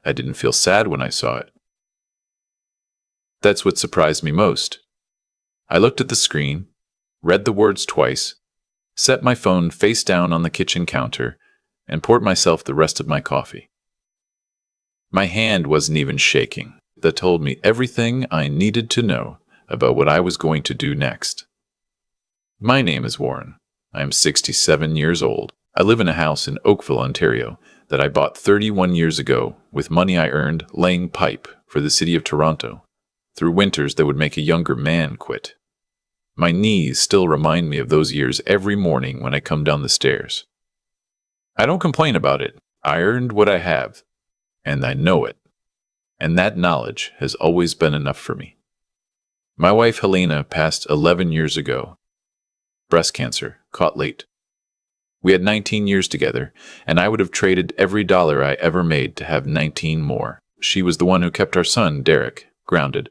I didn't feel sad when I saw it. That's what surprised me most. I looked at the screen, read the words twice, set my phone face down on the kitchen counter, and poured myself the rest of my coffee. My hand wasn't even shaking. That told me everything I needed to know about what I was going to do next. My name is Warren. I am 67 years old. I live in a house in Oakville, Ontario, that I bought 31 years ago with money I earned laying pipe for the city of Toronto through winters that would make a younger man quit. My knees still remind me of those years every morning when I come down the stairs. I don't complain about it. I earned what I have, and I know it. And that knowledge has always been enough for me. My wife Helena passed 11 years ago. Breast cancer, caught late. We had 19 years together, and I would have traded every dollar I ever made to have 19 more. She was the one who kept our son, Derek, grounded.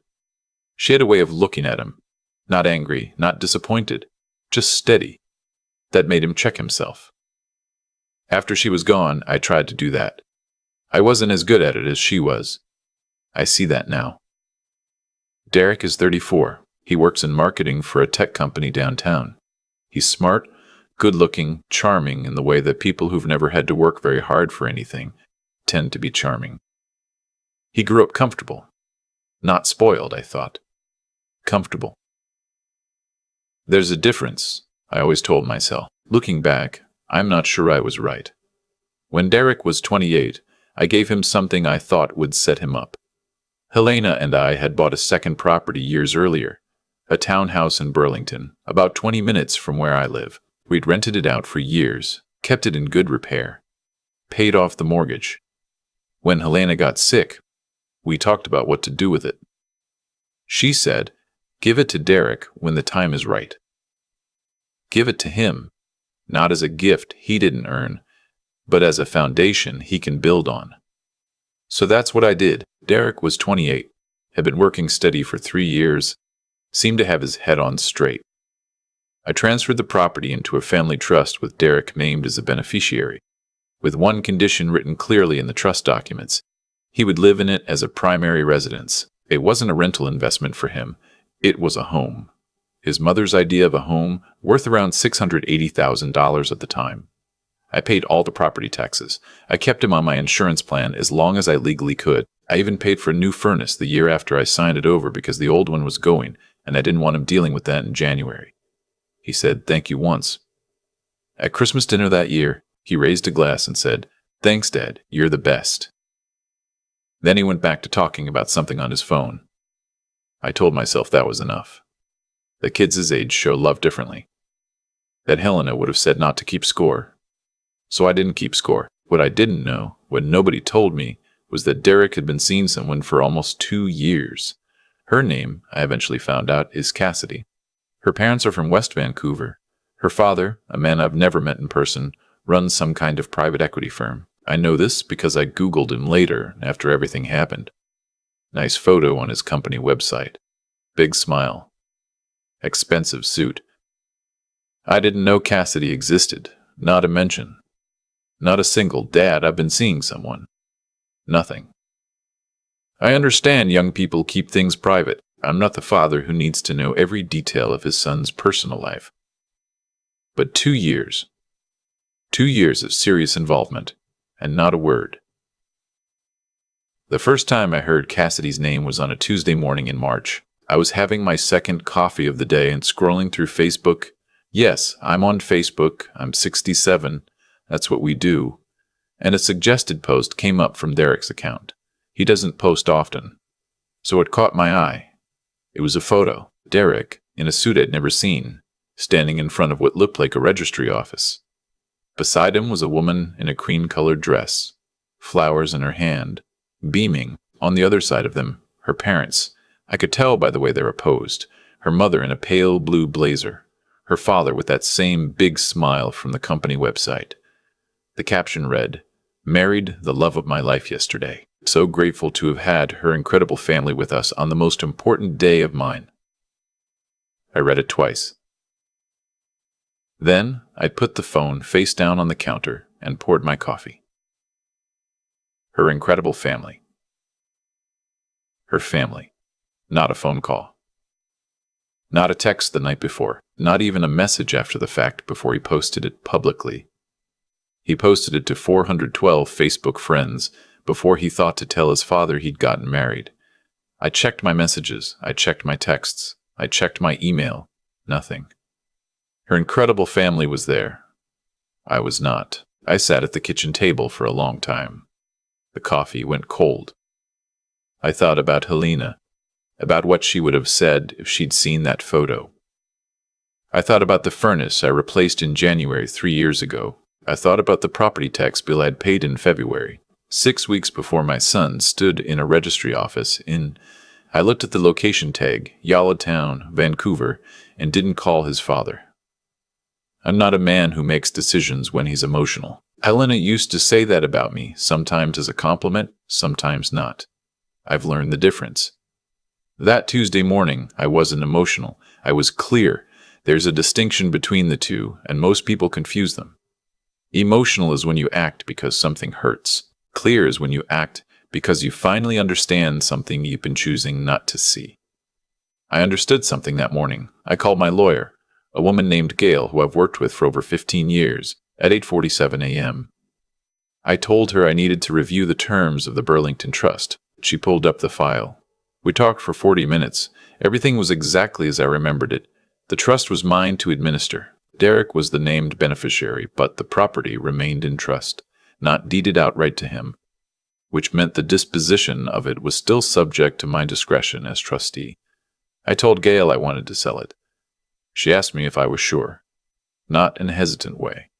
She had a way of looking at him, not angry, not disappointed, just steady. That made him check himself. After she was gone, I tried to do that. I wasn't as good at it as she was. I see that now. Derek is 34. He works in marketing for a tech company downtown. He's smart, good-looking, charming in the way that people who've never had to work very hard for anything tend to be charming. He grew up comfortable. Not spoiled, I thought. Comfortable. There's a difference, I always told myself. Looking back, I'm not sure I was right. When Derek was 28, I gave him something I thought would set him up. Helena and I had bought a second property years earlier, a townhouse in Burlington, about 20 minutes from where I live. We'd rented it out for years, kept it in good repair, paid off the mortgage. When Helena got sick, we talked about what to do with it. She said, give it to Derek when the time is right. Give it to him, not as a gift he didn't earn, but as a foundation he can build on. So that's what I did. Derek was 28, had been working steady for 3 years, seemed to have his head on straight. I transferred the property into a family trust with Derek named as a beneficiary, with one condition written clearly in the trust documents. He would live in it as a primary residence. It wasn't a rental investment for him. It was a home. His mother's idea of a home, worth around $680,000 at the time. I paid all the property taxes. I kept him on my insurance plan as long as I legally could. I even paid for a new furnace the year after I signed it over because the old one was going, and I didn't want him dealing with that in January. He said thank you once. At Christmas dinner that year, he raised a glass and said, "Thanks, Dad, you're the best." Then he went back to talking about something on his phone. I told myself that was enough. The kids his age show love differently. That Helena would have said not to keep score. So I didn't keep score. What I didn't know, what nobody told me, was that Derek had been seeing someone for almost 2 years. Her name, I eventually found out, is Cassidy. Her parents are from West Vancouver. Her father, a man I've never met in person, runs some kind of private equity firm. I know this because I Googled him later, after everything happened. Nice photo on his company website. Big smile. Expensive suit. I didn't know Cassidy existed. Not a mention. Not a single "Dad, I've been seeing someone." Nothing. I understand young people keep things private. I'm not the father who needs to know every detail of his son's personal life. But 2 years. 2 years of serious involvement, and not a word. The first time I heard Cassidy's name was on a Tuesday morning in March. I was having my second coffee of the day and scrolling through Facebook. Yes, I'm on Facebook. I'm 67. That's what we do. And a suggested post came up from Derek's account. He doesn't post often. So it caught my eye. It was a photo. Derek, in a suit I'd never seen, standing in front of what looked like a registry office. Beside him was a woman in a cream-colored dress, flowers in her hand, beaming. On the other side of them, her parents. I could tell by the way they were posed. Her mother in a pale blue blazer. Her father with that same big smile from the company website. The caption read, "Married the love of my life yesterday. So grateful to have had her incredible family with us on the most important day of mine." I read it twice. Then I put the phone face down on the counter and poured my coffee. Her incredible family. Her family. Not a phone call. Not a text the night before. Not even a message after the fact before he posted it publicly. He posted it to 412 Facebook friends before he thought to tell his father he'd gotten married. I checked my messages. I checked my texts. I checked my email. Nothing. Her incredible family was there. I was not. I sat at the kitchen table for a long time. The coffee went cold. I thought about Helena, about what she would have said if she'd seen that photo. I thought about the furnace I replaced in January 3 years ago. I thought about the property tax bill I'd paid in February, 6 weeks before my son stood in a registry office I looked at the location tag, Yallowtown, Vancouver, and didn't call his father. I'm not a man who makes decisions when he's emotional. Helena used to say that about me, sometimes as a compliment, sometimes not. I've learned the difference. That Tuesday morning, I wasn't emotional. I was clear. There's a distinction between the two, and most people confuse them. Emotional is when you act because something hurts. Clear is when you act because you finally understand something you've been choosing not to see. I understood something that morning. I called my lawyer, a woman named Gail who I've worked with for over 15 years, at 8:47 a.m. I told her I needed to review the terms of the Burlington Trust. She pulled up the file. We talked for 40 minutes. Everything was exactly as I remembered it. The trust was mine to administer. Derek was the named beneficiary, but the property remained in trust, not deeded outright to him, which meant the disposition of it was still subject to my discretion as trustee. I told Gail I wanted to sell it. She asked me if I was sure. Not in a hesitant way.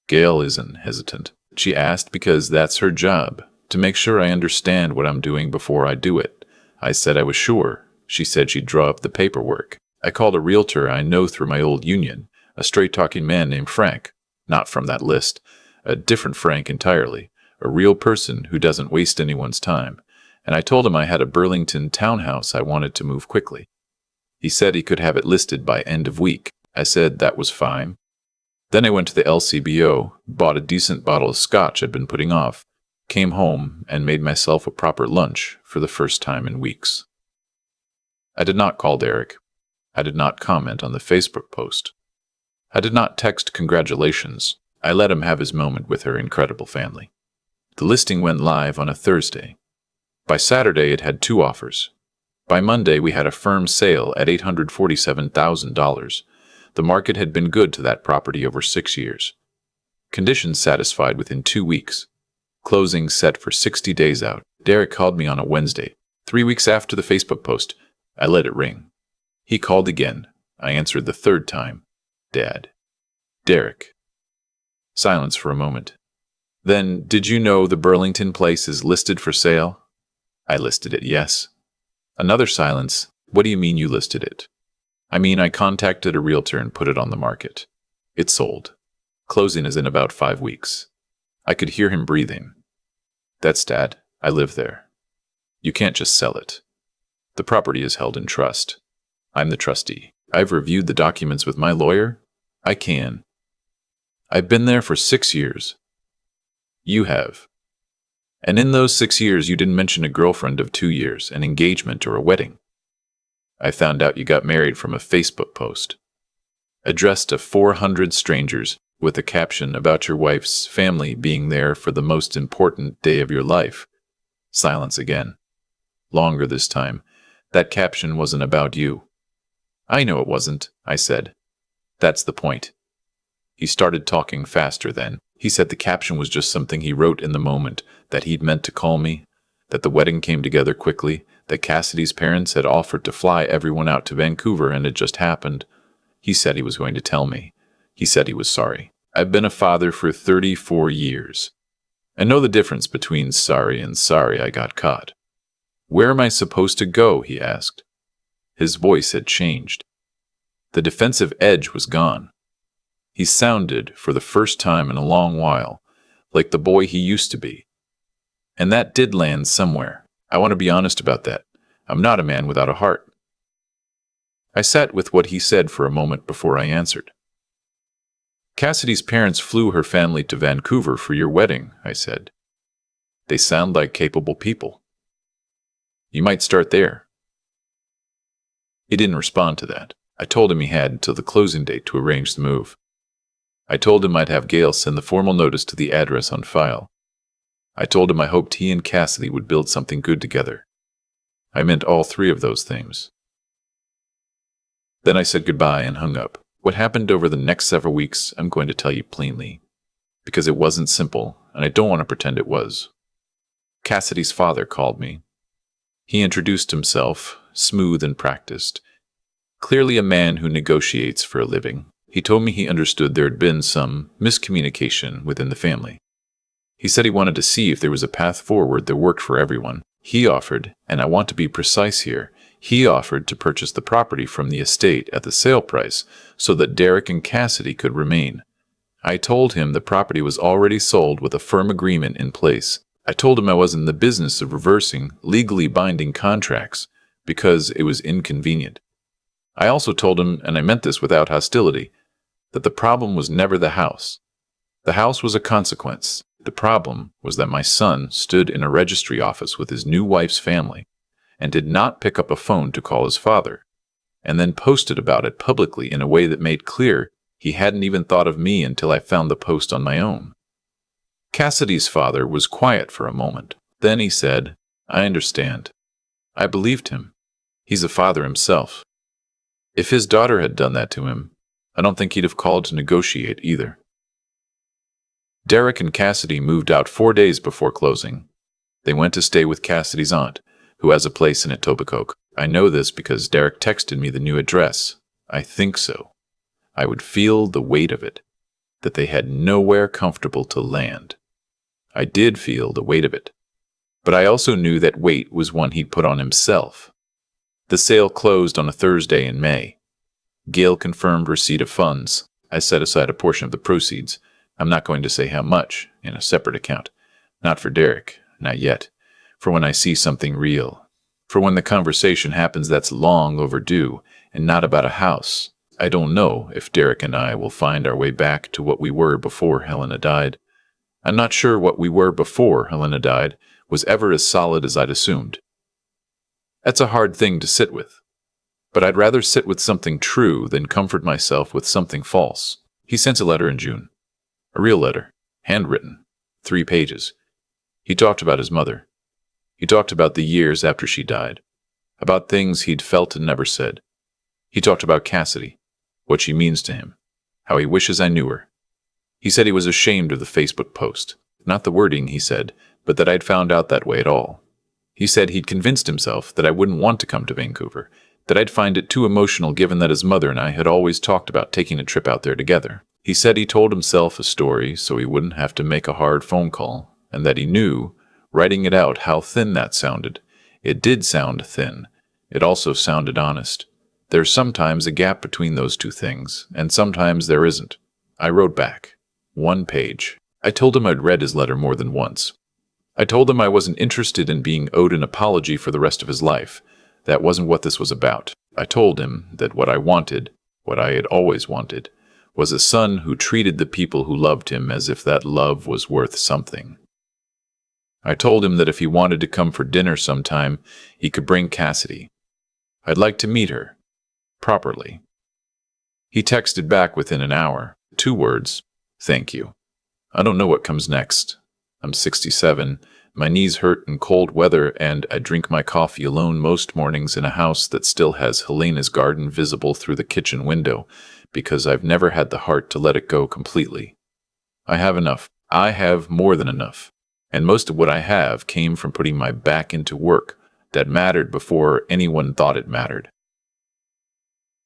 Gail isn't hesitant. She asked because that's her job, to make sure I understand what I'm doing before I do it. I said I was sure. She said she'd draw up the paperwork. I called a realtor I know through my old union, a straight-talking man named Frank. Not from that list. A different Frank entirely. A real person who doesn't waste anyone's time. And I told him I had a Burlington townhouse I wanted to move quickly. He said he could have it listed by end of week. I said that was fine. Then I went to the LCBO, bought a decent bottle of scotch I'd been putting off, came home, and made myself a proper lunch for the first time in weeks. I did not call Derek. I did not comment on the Facebook post. I did not text congratulations. I let him have his moment with her incredible family. The listing went live on a Thursday. By Saturday, it had 2 offers. By Monday, we had a firm sale at $847,000. The market had been good to that property over 6 years. Conditions satisfied within 2 weeks. Closing set for 60 days out. Derek called me on a Wednesday, 3 weeks after the Facebook post. I let it ring. He called again. I answered the 3rd time. Dad. Derek. Silence for a moment. Then, did you know the Burlington place is listed for sale? I listed it, yes. Another silence. What do you mean you listed it? I mean, I contacted a realtor and put it on the market. It sold. Closing is in about 5 weeks. I could hear him breathing. That's Dad. I live there. You can't just sell it. The property is held in trust. I'm the trustee. I've reviewed the documents with my lawyer. I can. I've been there for 6 years. You have. And in those 6 years, you didn't mention a girlfriend of 2 years, an engagement, or a wedding. I found out you got married from a Facebook post, addressed to 400 strangers, with a caption about your wife's family being there for the most important day of your life. Silence again. Longer this time. That caption wasn't about you. I know it wasn't, I said. That's the point. He started talking faster then. He said the caption was just something he wrote in the moment, that he'd meant to call me, that the wedding came together quickly, that Cassidy's parents had offered to fly everyone out to Vancouver and it just happened. He said he was going to tell me. He said he was sorry. I've been a father for 34 years. I know the difference between sorry and sorry I got caught. Where am I supposed to go? He asked. His voice had changed. The defensive edge was gone. He sounded, for the first time in a long while, like the boy he used to be. And that did land somewhere. I want to be honest about that. I'm not a man without a heart. I sat with what he said for a moment before I answered. Cassidy's parents flew her family to Vancouver for your wedding, I said. They sound like capable people. You might start there." He didn't respond to that. I told him he had until the closing date to arrange the move. I told him I'd have Gail send the formal notice to the address on file. I told him I hoped he and Cassidy would build something good together. I meant all three of those things. Then I said goodbye and hung up. What happened over the next several weeks, I'm going to tell you plainly, because it wasn't simple, and I don't want to pretend it was. Cassidy's father called me. He introduced himself, smooth and practiced. Clearly a man who negotiates for a living. He told me he understood there had been some miscommunication within the family. He said he wanted to see if there was a path forward that worked for everyone. He offered, and I want to be precise here, he offered to purchase the property from the estate at the sale price so that Derek and Cassidy could remain. I told him the property was already sold with a firm agreement in place. I told him I was in the business of reversing legally binding contracts because it was inconvenient. I also told him, and I meant this without hostility, that the problem was never the house. The house was a consequence. The problem was that my son stood in a registry office with his new wife's family and did not pick up a phone to call his father, and then posted about it publicly in a way that made clear he hadn't even thought of me until I found the post on my own. Cassidy's father was quiet for a moment. Then he said, "I understand." I believed him. He's a father himself. If his daughter had done that to him, I don't think he'd have called to negotiate either. Derek and Cassidy moved out 4 days before closing. They went to stay with Cassidy's aunt, who has a place in Etobicoke. I know this because Derek texted me the new address. I think so. I would feel the weight of it, that they had nowhere comfortable to land. I did feel the weight of it, but I also knew that weight was one he'd put on himself. The sale closed on a Thursday in May. Gail confirmed receipt of funds. I set aside a portion of the proceeds. I'm not going to say how much, in a separate account. Not for Derek, not yet. For when I see something real. For when the conversation happens that's long overdue, and not about a house. I don't know if Derek and I will find our way back to what we were before Helena died. I'm not sure what we were before Helena died was ever as solid as I'd assumed. That's a hard thing to sit with. But I'd rather sit with something true than comfort myself with something false. He sent a letter in June. A real letter, handwritten, 3 pages. He talked about his mother. He talked about the years after she died, about things he'd felt and never said. He talked about Cassidy, what she means to him, how he wishes I knew her. He said he was ashamed of the Facebook post. Not the wording, he said, but that I'd found out that way at all. He said he'd convinced himself that I wouldn't want to come to Vancouver, that I'd find it too emotional given that his mother and I had always talked about taking a trip out there together. He said he told himself a story so he wouldn't have to make a hard phone call, and that he knew, writing it out, how thin that sounded. It did sound thin. It also sounded honest. There's sometimes a gap between those two things, and sometimes there isn't. I wrote back. 1 page. I told him I'd read his letter more than once. I told him I wasn't interested in being owed an apology for the rest of his life. That wasn't what this was about. I told him that what I wanted, what I had always wanted, was a son who treated the people who loved him as if that love was worth something. I told him that if he wanted to come for dinner sometime, he could bring Cassidy. I'd like to meet her. Properly. He texted back within an hour. 2 words. Thank you. I don't know what comes next. I'm 67. My knees hurt in cold weather, and I drink my coffee alone most mornings in a house that still has Helena's garden visible through the kitchen window, because I've never had the heart to let it go completely. I have enough. I have more than enough. And most of what I have came from putting my back into work that mattered before anyone thought it mattered.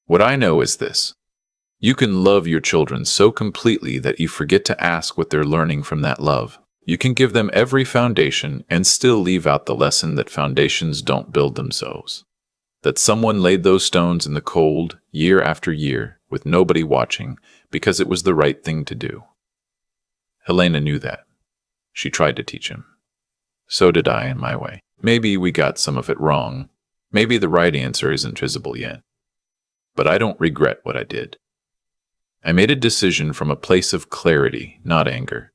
What I know is this. You can love your children so completely that you forget to ask what they're learning from that love. You can give them every foundation and still leave out the lesson that foundations don't build themselves. That someone laid those stones in the cold, year after year, with nobody watching, because it was the right thing to do. Helena knew that. She tried to teach him. So did I in my way. Maybe we got some of it wrong. Maybe the right answer isn't visible yet. But I don't regret what I did. I made a decision from a place of clarity, not anger.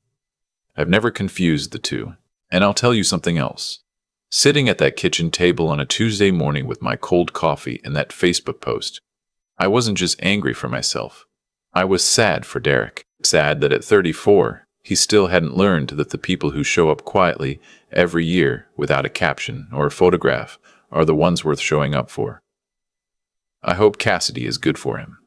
I've never confused the two. And I'll tell you something else. Sitting at that kitchen table on a Tuesday morning with my cold coffee and that Facebook post, I wasn't just angry for myself. I was sad for Derek. Sad that at 34, he still hadn't learned that the people who show up quietly every year without a caption or a photograph are the ones worth showing up for. I hope Cassidy is good for him.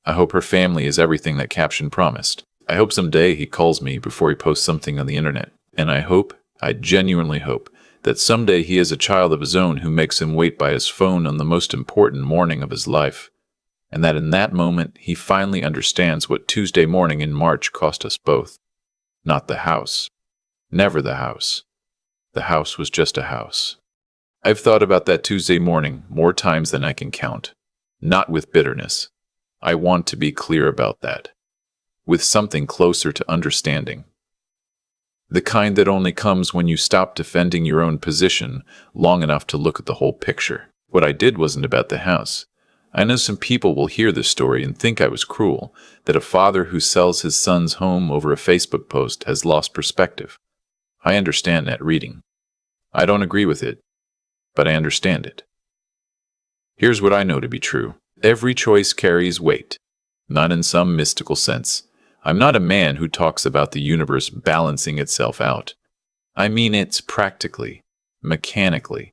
I hope her family is everything that caption promised. I hope someday he calls me before he posts something on the internet. And I genuinely hope, that someday he has a child of his own who makes him wait by his phone on the most important morning of his life. And that in that moment he finally understands what Tuesday morning in March cost us both. Not the house. Never the house. The house was just a house. I've thought about that Tuesday morning more times than I can count. Not with bitterness. I want to be clear about that. With something closer to understanding. The kind that only comes when you stop defending your own position long enough to look at the whole picture. What I did wasn't about the house. I know some people will hear this story and think I was cruel, that a father who sells his son's home over a Facebook post has lost perspective. I understand that reading. I don't agree with it, but I understand it. Here's what I know to be true. Every choice carries weight, not in some mystical sense. I'm not a man who talks about the universe balancing itself out. I mean it's practically, mechanically,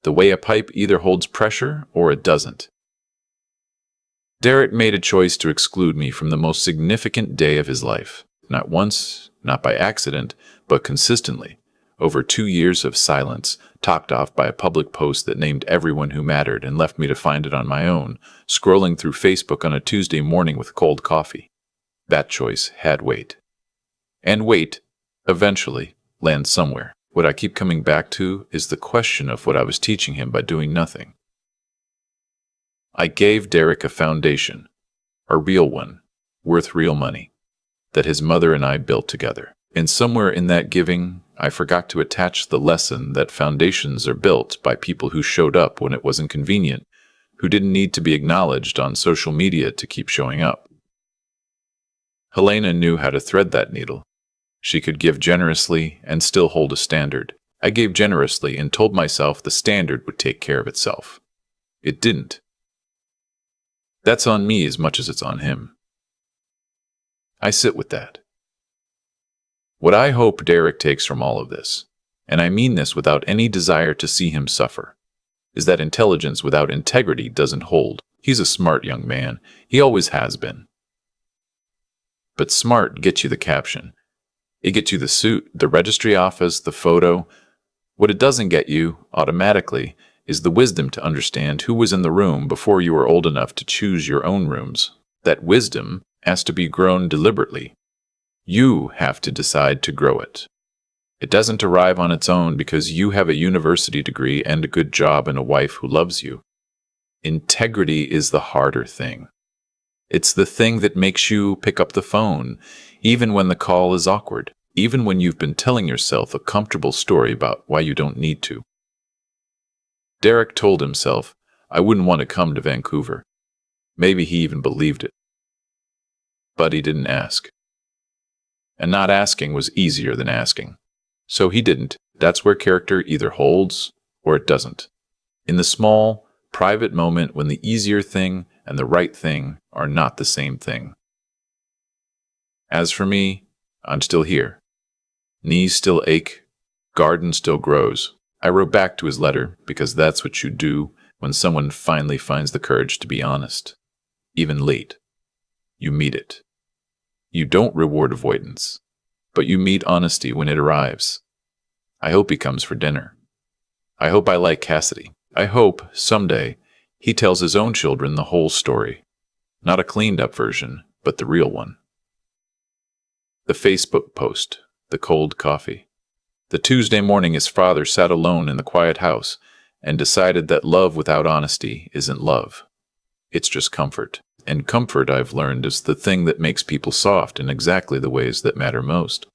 the way a pipe either holds pressure or it doesn't. Derek made a choice to exclude me from the most significant day of his life. Not once, not by accident, but consistently. Over 2 years of silence, topped off by a public post that named everyone who mattered and left me to find it on my own, scrolling through Facebook on a Tuesday morning with cold coffee. That choice had weight. And weight, eventually, lands somewhere. What I keep coming back to is the question of what I was teaching him by doing nothing. I gave Derek a foundation, a real one, worth real money, that his mother and I built together. And somewhere in that giving, I forgot to attach the lesson that foundations are built by people who showed up when it wasn't convenient, who didn't need to be acknowledged on social media to keep showing up. Helena knew how to thread that needle. She could give generously and still hold a standard. I gave generously and told myself the standard would take care of itself. It didn't. That's on me as much as it's on him. I sit with that. What I hope Derek takes from all of this, and I mean this without any desire to see him suffer, is that intelligence without integrity doesn't hold. He's a smart young man. He always has been. But smart gets you the caption. It gets you the suit, the registry office, the photo. What it doesn't get you, automatically, is the wisdom to understand who was in the room before you were old enough to choose your own rooms. That wisdom has to be grown deliberately. You have to decide to grow it. It doesn't arrive on its own because you have a university degree and a good job and a wife who loves you. Integrity is the harder thing. It's the thing that makes you pick up the phone, even when the call is awkward, even when you've been telling yourself a comfortable story about why you don't need to. Derek told himself, I wouldn't want to come to Vancouver. Maybe he even believed it. But he didn't ask. And not asking was easier than asking. So he didn't. That's where character either holds or it doesn't. In the small, private moment when the easier thing and the right thing are not the same thing. As for me, I'm still here. Knees still ache, garden still grows. I wrote back to his letter because that's what you do when someone finally finds the courage to be honest. Even late. You meet it. You don't reward avoidance, but you meet honesty when it arrives. I hope he comes for dinner. I hope I like Cassidy. I hope, someday, he tells his own children the whole story. Not a cleaned-up version, but the real one. The Facebook post, the cold coffee. The Tuesday morning his father sat alone in the quiet house and decided that love without honesty isn't love. It's just comfort. And comfort, I've learned, is the thing that makes people soft in exactly the ways that matter most.